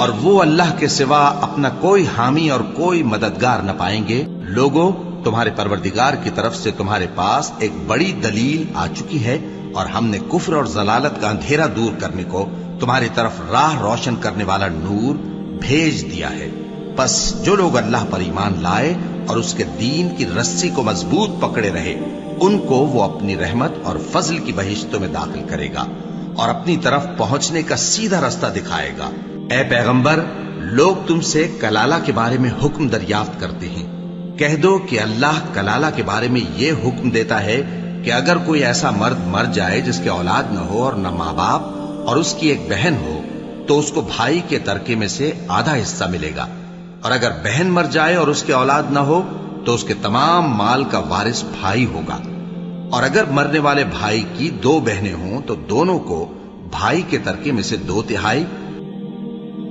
اور وہ اللہ کے سوا اپنا کوئی حامی اور کوئی مددگار نہ پائیں گے۔ لوگوں، تمہارے پروردگار کی طرف سے تمہارے پاس ایک بڑی دلیل آ چکی ہے، اور ہم نے کفر اور ضلالت کا اندھیرا دور کرنے کو تمہاری طرف راہ روشن کرنے والا نور بھیج دیا ہے۔ پس جو لوگ اللہ پر ایمان لائے اور اس کے دین کی رسی کو مضبوط پکڑے رہے، ان کو وہ اپنی رحمت اور فضل کی بہشتوں میں داخل کرے گا اور اپنی طرف پہنچنے کا سیدھا راستہ دکھائے گا۔ اے پیغمبر، لوگ تم سے کلالہ کے بارے میں حکم دریافت کرتے ہیں، کہہ دو کہ اللہ کلالہ کے بارے میں یہ حکم دیتا ہے کہ اگر کوئی ایسا مرد مر جائے جس کے اولاد نہ ہو اور نہ ماں باپ اور اس کی ایک بہن ہو، تو اس کو بھائی کے ترکے میں سے آدھا حصہ ملے گا، اور اگر بہن مر جائے اور اس کے اولاد نہ ہو تو اس کے تمام مال کا وارث بھائی ہوگا، اور اگر مرنے والے بھائی کی 2 بہنیں ہوں تو دونوں کو بھائی کے ترکے میں سے 2 تہائی